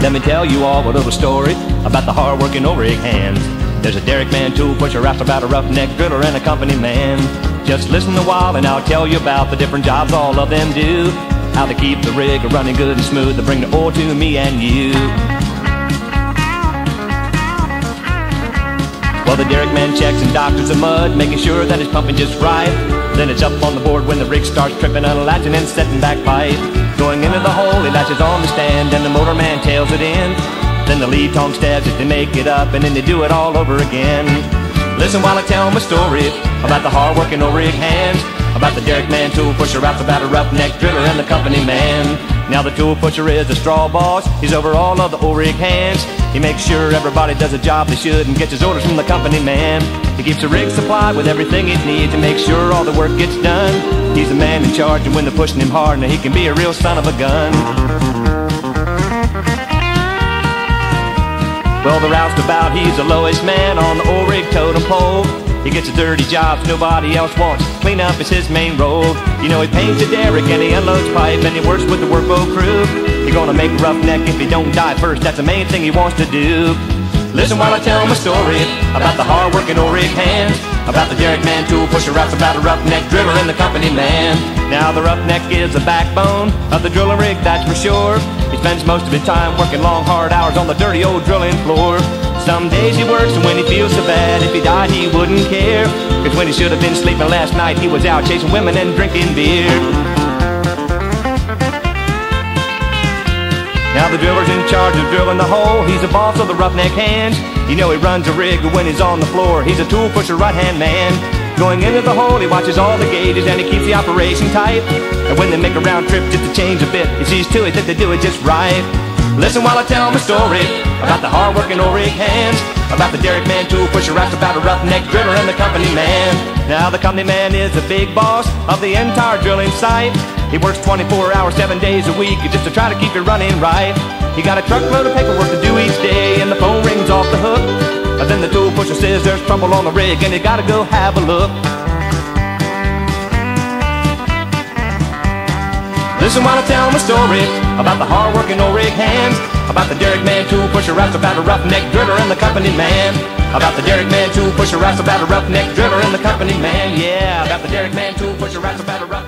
Let me tell you all a little story about the hard-working O-rig hands. There's a derrick man, tool pusher, roustabout, a roughneck driller, and a company man. Just listen a while and I'll tell you about the different jobs all of them do. How they keep the rig running good and smooth to bring the oil to me and you. Well, the derrick man checks and doctors the mud, making sure that it's pumping just right. Then it's up on the board when the rig starts tripping, unlatching and setting back pipe. Going into the hole, he latches on the stand, and the motor man tails it in. Then the lead tongue stabs it to make it up, and then they do it all over again. Listen while I tell my story about the hard-working O-rig hands, about the derrick man, tool pusher, roustabout, a roughneck driller, and the company man. Now the tool pusher is the straw boss, he's over all of the O-rig hands. He makes sure everybody does a job they should and gets his orders from the company man. He keeps the rig supplied with everything it needs to make sure all the work gets done. He's the man in charge, and when they're pushing him hard, now he can be a real son of a gun. Well, the roustabout, he's the lowest man on the O-rig totem pole. He gets the dirty jobs nobody else wants. Clean up is his main role. You know, he paints the derrick and he unloads pipe and he works with the workboat crew. He's gonna make a roughneck if he don't die first. That's the main thing he wants to do. Listen while I tell my story about the hard-working O-rig hands, about the derrick man, tool pusher, roustabout, a roughneck driller, and the company man. Now the roughneck is the backbone of the drilling rig, that's for sure. He spends most of his time working long, hard hours on the dirty old drilling floor. Some days he works, and when he feels so bad, if he died he wouldn't care. Cause when he should have been sleeping last night, he was out chasing women and drinking beer. Now the driller's in charge of drilling the hole. He's the boss of the roughneck hands. You know he runs a rig when he's on the floor. He's a tool pusher, right-hand man. Going into the hole, he watches all the gauges and he keeps the operation tight. And when they make a round trip just to change a bit, he sees to it that they do it just right. Listen while I tell my story about the hard-working O-rig hands, about the derrick man, tool pusher, roustabout, a roughneck driller, and the company man. Now the company man is the big boss of the entire drilling site. He works 24 hours, 7 days a week just to try to keep it running right. He got a truckload of paperwork to do each day, and the phone rings off the hook. And then the tool pusher says there's trouble on the rig, and you gotta go have a look. Listen while I tell my story about the hard-working O-rig hands, about the derrick man, tool pusher, roustabout, a roughneck driller, and the company man. About the derrick man, tool pusher, roustabout, a roughneck driller, and the company man. Yeah, about the derrick man, tool pusher, roustabout, a roughneck